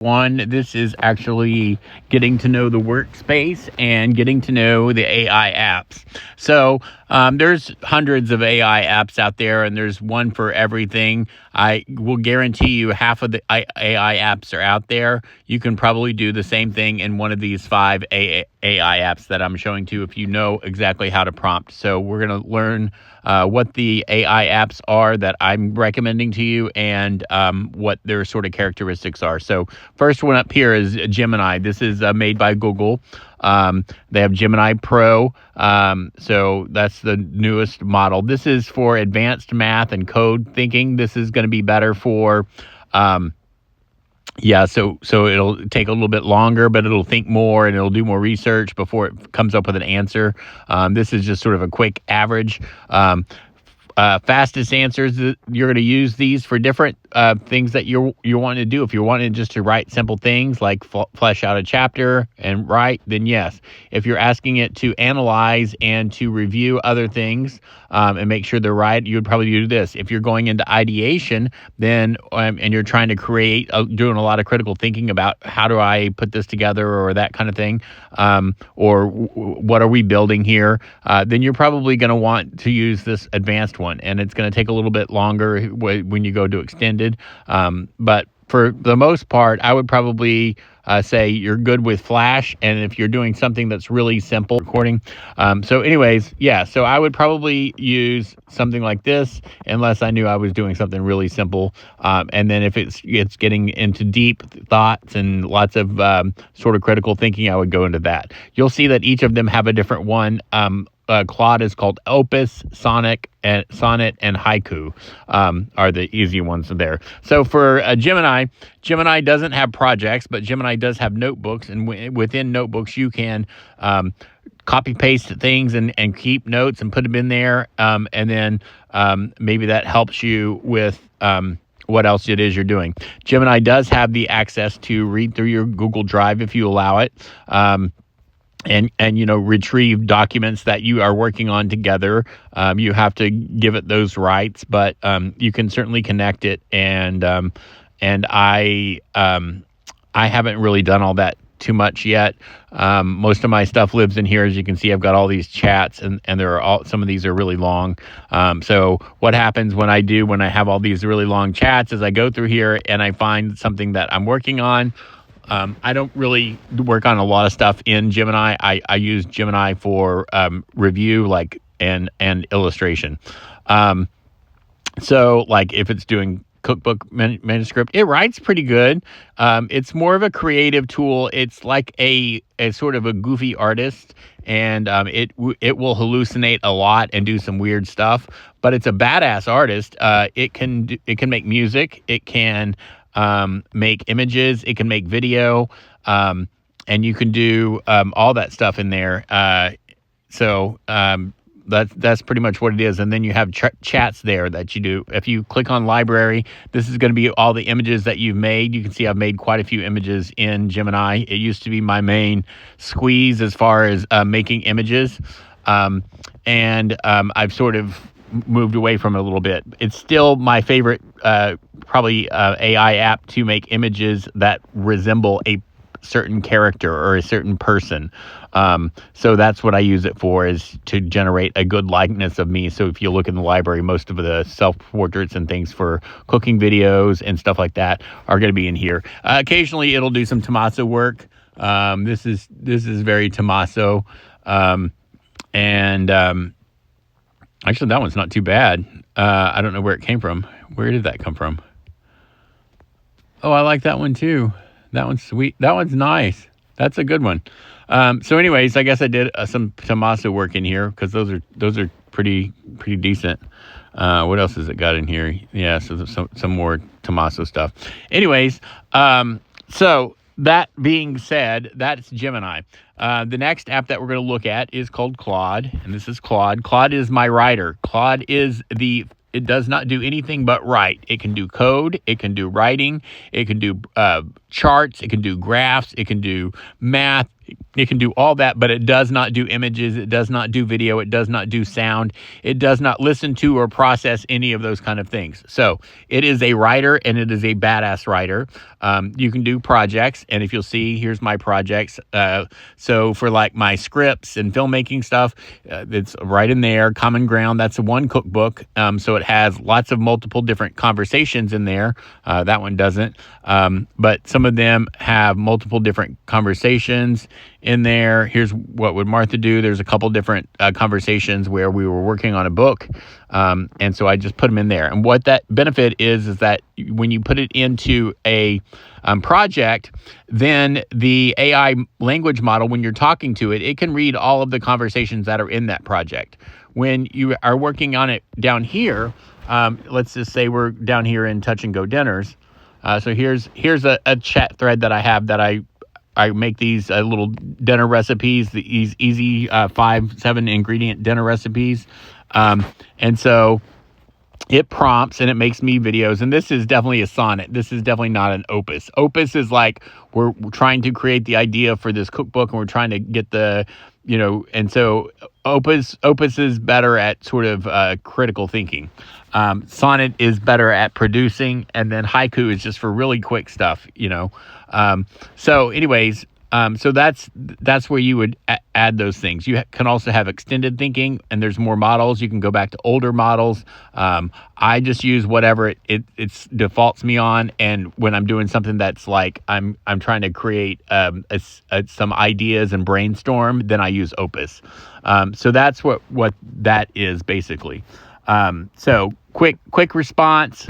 One, this is actually getting to know the workspace and getting to know the AI apps. So there's hundreds of AI apps out there, and there's one for everything. I will guarantee you half of the AI apps are out there. You can probably do the same thing in one of these five AI apps that I'm showing to you if you know exactly how to prompt. So we're going to learn what the AI apps are that I'm recommending to you and what their sort of characteristics are. So first one up here is Gemini. This is made by Google. They have Gemini Pro. So that's the newest model. This is for advanced math and code thinking. This is going to be better for so it'll take a little bit longer, but it'll think more and it'll do more research before it comes up with an answer. This is just sort of a quick average. Fastest answers, you're going to use these for different things that you're wanting to do. If you're wanting just to write simple things like flesh out a chapter and write, then yes. If you're asking it to analyze and to review other things and make sure they're right, you would probably do this. If you're going into ideation, then and you're trying to create, doing a lot of critical thinking about how do I put this together or that kind of thing, or what are we building here, then you're probably going to want to use this advanced one. And it's going to take a little bit longer when you go to extended. But for the most part, I would probably say you're good with Flash. And if you're doing something that's really simple, recording. So anyways, yeah, so I would probably use something like this unless I knew I was doing something really simple. And then if it's getting into deep thoughts and lots of sort of critical thinking, I would go into that. You'll see that each of them have a different one. Claude is called Opus, Sonnet, and Haiku are the easy ones there. So for Gemini doesn't have projects, but Gemini does have notebooks, and within notebooks you can copy paste things and keep notes and put them in there, and then maybe that helps you with what else it is you're doing. Gemini does have the access to read through your Google Drive if you allow it. And retrieve documents that you are working on together. You have to give it those rights, but you can certainly connect it. And I haven't really done all that too much yet. Most of my stuff lives in here. As you can see, I've got all these chats, and some of these are really long. So what happens when I have all these really long chats is I go through here and I find something that I'm working on. I don't really work on a lot of stuff in Gemini. I use Gemini for review, and illustration. So like if it's doing cookbook manuscript, it writes pretty good. It's more of a creative tool. It's like a sort of a goofy artist, and it will hallucinate a lot and do some weird stuff. But it's a badass artist. It can make music. It can make images, it can make video, and you can do all that stuff in there. So that's pretty much what it is. And then you have chats there that you do. If you click on library, this is going to be all the images that you've made. You can see I've made quite a few images in Gemini. It used to be my main squeeze as far as making images. And I've sort of moved away from it a little bit. It's still my favorite probably AI app to make images that resemble a certain character or a certain person. So that's what I use it for, is to generate a good likeness of me. So if you look in the library, most of the self-portraits and things for cooking videos and stuff like that are going to be in here. Occasionally it'll do some Tommaso work. This is very Tommaso. Actually, that one's not too bad. I don't know where it came from. Where did that come from? Oh, I like that one too. That one's sweet. That one's nice. That's a good one. So anyways, I guess I did some Tommaso work in here because those are pretty decent. What else has it got in here? Yeah, so some more Tommaso stuff. Anyways, so that being said, that's Gemini. The next app that we're going to look at is called Claude, and this is Claude. Claude is my writer. Claude is it does not do anything but write. It can do code, it can do writing, it can do charts, it can do graphs, it can do math, It can do all that, but it does not do images. It does not do video. It does not do sound. It does not listen to or process any of those kind of things. So it is a writer, and it is a badass writer. You can do projects, and if you'll see, here's my projects. So for like my scripts and filmmaking stuff, it's right in there. Common Ground, that's one cookbook. So it has lots of multiple different conversations in there. That one doesn't. But some of them have multiple different conversations in there. Here's What Would Martha Do? There's a couple different conversations where we were working on a book. And so I just put them in there. And what that benefit is that when you put it into a project, then the AI language model, when you're talking to it, it can read all of the conversations that are in that project. When you are working on it down here, let's just say we're down here in Touch and Go Dinners. So here's a chat thread that I have that I make these little dinner recipes, these easy 5-7 ingredient dinner recipes. And so it prompts and it makes me videos. And this is definitely a sonnet. This is definitely not an opus. Opus is like we're trying to create the idea for this cookbook, and we're trying to get the, and so opus is better at sort of critical thinking. Sonnet is better at producing, and then haiku is just for really quick stuff, So anyways, so that's where you would add those things. You can also have extended thinking, and there's more models. You can go back to older models. I just use whatever it defaults me on, and when I'm doing something that's like I'm trying to create some ideas and brainstorm, then I use Opus. So that's what that is basically. So quick response,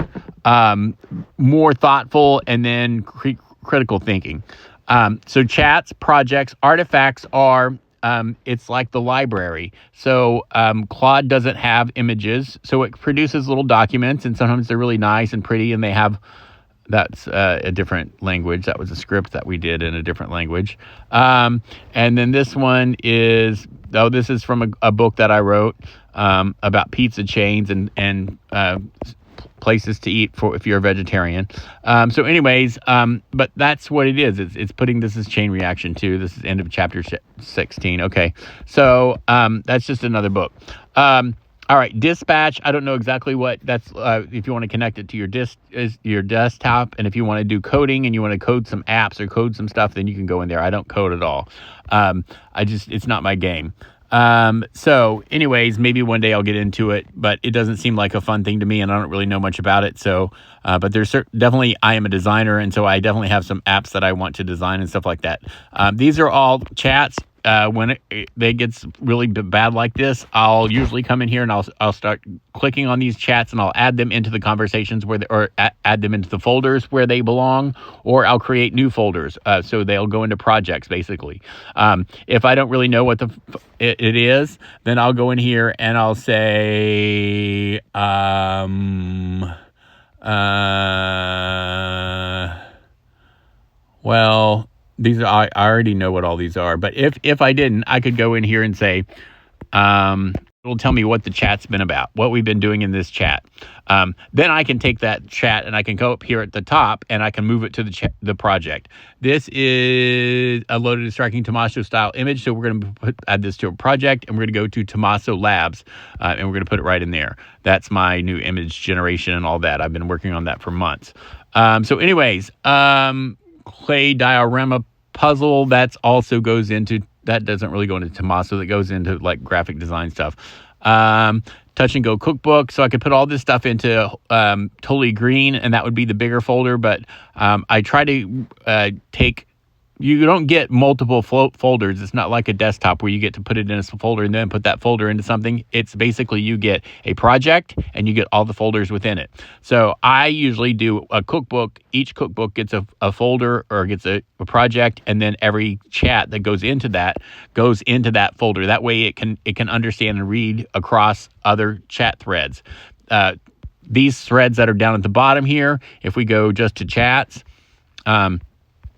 more thoughtful, and then critical thinking. So chats, projects, artifacts are, it's like the library. So Claude doesn't have images, so it produces little documents, and sometimes they're really nice and pretty, and they have, that's a different language. That was a script that we did in a different language. And then this one is, this is from a book that I wrote about pizza chains and places to eat for if you're a vegetarian. So anyways, but that's what it is. It's putting this as chain reaction 2. This is end of chapter 16. Okay. So that's just another book. All right, Dispatch. I don't know exactly what that's. If you want to connect it to your desktop, and if you want to do coding and you want to code some apps or code some stuff, then you can go in there. I don't code at all. It's not my game. So anyways, maybe one day I'll get into it, but it doesn't seem like a fun thing to me, and I don't really know much about it. So, but there's definitely, I am a designer, and so I definitely have some apps that I want to design and stuff like that. These are all chats. When it gets really bad like this, I'll usually come in here and I'll start clicking on these chats, and I'll add them into the conversations or add them into the folders where they belong, or I'll create new folders. So they'll go into projects basically. If I don't really know what it is, then I'll go in here and I'll say, well, these are, I already know what all these are, but if I didn't, I could go in here and say, it'll tell me what the chat's been about, what we've been doing in this chat. Then I can take that chat and I can go up here at the top and I can move it to the project. This is a loaded and striking Tommaso style image. So we're going to add this to a project, and we're going to go to Tommaso Labs, and we're going to put it right in there. That's my new image generation and all that. I've been working on that for months. So anyways, clay diorama puzzle, that also goes into, that doesn't really go into Tommaso, that goes into like graphic design stuff. Touch and Go cookbook, so I could put all this stuff into Totally Green, and that would be the bigger folder, but I try to take, you don't get multiple folders. It's not like a desktop where you get to put it in a folder and then put that folder into something. It's basically you get a project and you get all the folders within it. So I usually do a cookbook. Each cookbook gets a folder or gets a project, and then every chat that goes into that folder. That way it can understand and read across other chat threads. These threads that are down at the bottom here, if we go just to chats,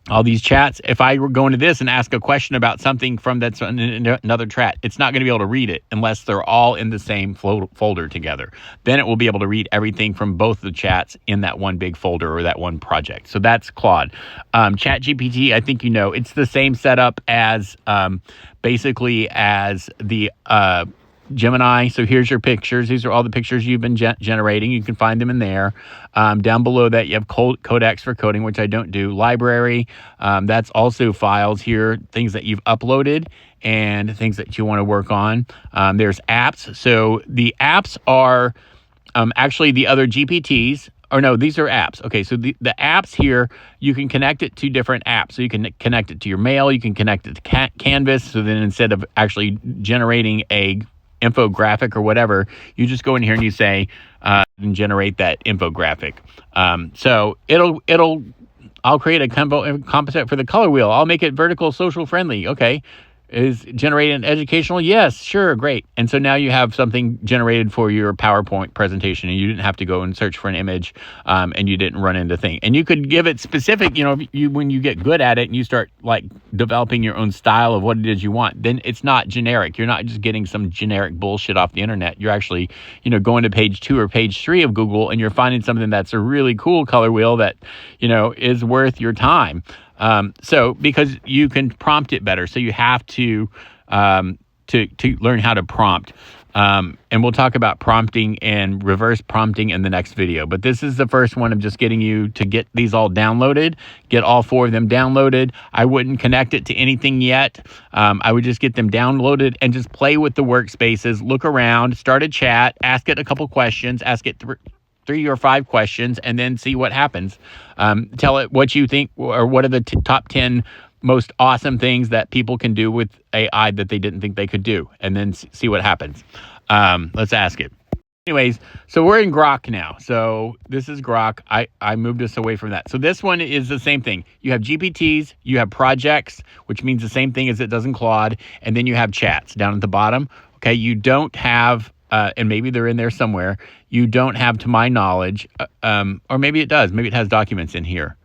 all these chats, if I were go into this and ask a question about something from that's in another chat, it's not going to be able to read it unless they're all in the same folder together. Then it will be able to read everything from both the chats in that one big folder or that one project. So that's Claude. ChatGPT, I think it's the same setup as basically as the Gemini. So here's your pictures. These are all the pictures you've been generating. You can find them in there. Down below that, you have Codex for coding, which I don't do. Library, that's also files here, things that you've uploaded and things that you want to work on. There's apps. So the apps are actually the other GPTs. Or no, these are apps. Okay, so the apps here, you can connect it to different apps. So you can connect it to your mail. You can connect it to Canvas. So then instead of actually generating a infographic or whatever, you just go in here and you say and generate that infographic. So I'll create a composite for the color wheel. I'll make it vertical, social friendly. Okay. Is generating educational? Yes, sure, great. And so now you have something generated for your PowerPoint presentation, and you didn't have to go and search for an image, and you didn't run into things. And you could give it specific, when you get good at it and you start like developing your own style of what it is you want, then it's not generic. You're not just getting some generic bullshit off the internet. You're actually, going to page 2 or page 3 of Google, and you're finding something that's a really cool color wheel that, is worth your time. So because you can prompt it better, so you have to learn how to prompt. And we'll talk about prompting and reverse prompting in the next video. But this is the first one of just getting you to get these all downloaded, get all 4 of them downloaded. I wouldn't connect it to anything yet. I would just get them downloaded and just play with the workspaces, look around, start a chat, ask it a couple questions, ask it 3 or 5 questions, and then see what happens. Tell it what you think, or what are the top 10 most awesome things that people can do with AI that they didn't think they could do, and then see what happens. Let's ask it. Anyways, so we're in Grok now. So this is Grok. I moved us away from that. So this one is the same thing. You have GPTs, you have projects, which means the same thing as it does in Claude, and then you have chats down at the bottom. Okay, you don't have and maybe they're in there somewhere. You don't have, to my knowledge, or maybe it does. Maybe it has documents in here.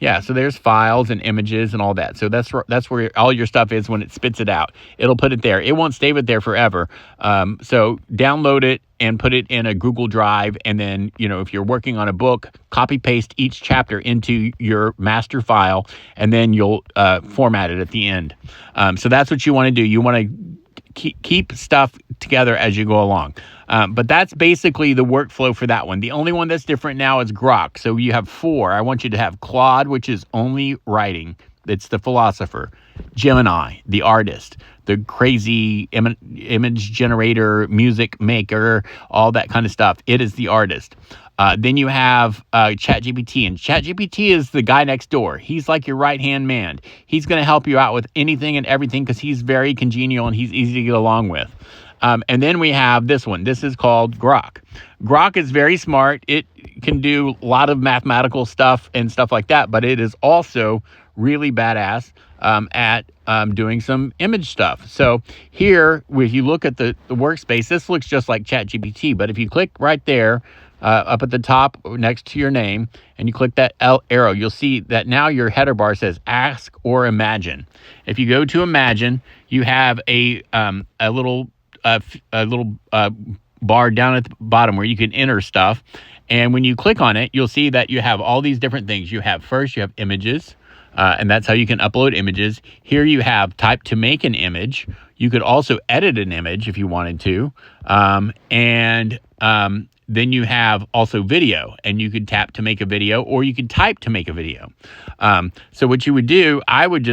Yeah, so there's files and images and all that. So that's where all your stuff is when it spits it out. It'll put it there. It won't stay with there forever. So download it and put it in a Google Drive. And then, if you're working on a book, copy paste each chapter into your master file, and then you'll format it at the end. So that's what you want to do. You want to keep stuff together as you go along. But that's basically the workflow for that one. The only one that's different now is Grok. So you have 4. I want you to have Claude, which is only writing. It's the philosopher. Gemini, the artist. The crazy image generator, music maker, all that kind of stuff. It is the artist. Then you have ChatGPT, and ChatGPT is the guy next door. He's like your right-hand man. He's going to help you out with anything and everything because he's very congenial and he's easy to get along with. And then we have this one. This is called Grok. Grok is very smart. It can do a lot of mathematical stuff and stuff like that, but it is also really badass at doing some image stuff. So here, if you look at the workspace, this looks just like ChatGPT, but if you click right there, up at the top next to your name, and you click that arrow, you'll see that now your header bar says Ask or Imagine. If you go to Imagine, you have a little bar down at the bottom where you can enter stuff. And when you click on it, you'll see that you have all these different things. You have images, and that's how you can upload images. Here you have type to make an image. You could also edit an image if you wanted to. Then you have also video, and you could tap to make a video, or you could type to make a video. So what you would do, I would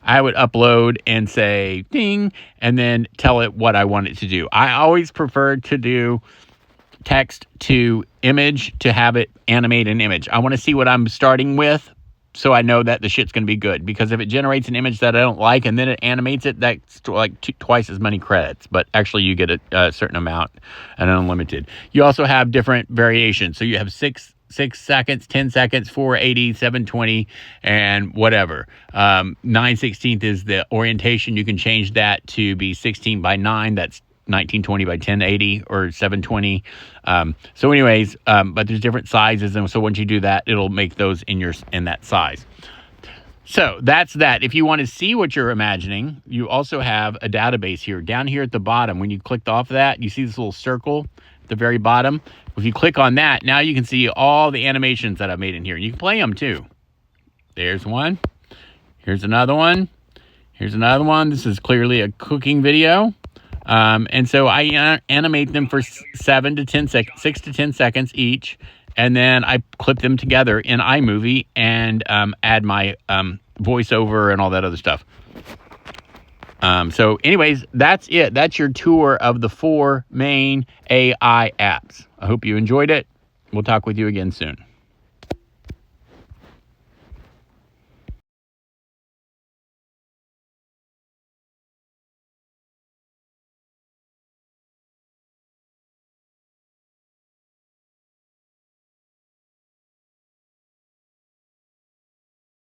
upload and say ding, and then tell it what I want it to do. I always prefer to do text to image to have it animate an image. I want to see what I'm starting with, so I know that the shit's going to be good. Because if it generates an image that I don't like and then it animates it, that's like twice as many credits. But actually, you get a certain amount and unlimited. You also have different variations. So you have 6 seconds, 10 seconds, 480, 720, and whatever. 9/16 is the orientation. You can change that to be 16 by 9. That's 1920 by 1080 or 720. So anyways, but there's different sizes. And so once you do that, it'll make those in that size. So that's that. If you want to see what you're imagining, you also have a database here. Down here at the bottom, when you clicked off that, you see this little circle at the very bottom. If you click on that, now you can see all the animations that I've made in here. You can play them too. There's one. Here's another one. Here's another one. This is clearly a cooking video. And so I animate them for 6 to 10 seconds each. And then I clip them together in iMovie and add my voiceover and all that other stuff. So anyways, that's it. That's your tour of the 4 main AI apps. I hope you enjoyed it. We'll talk with you again soon.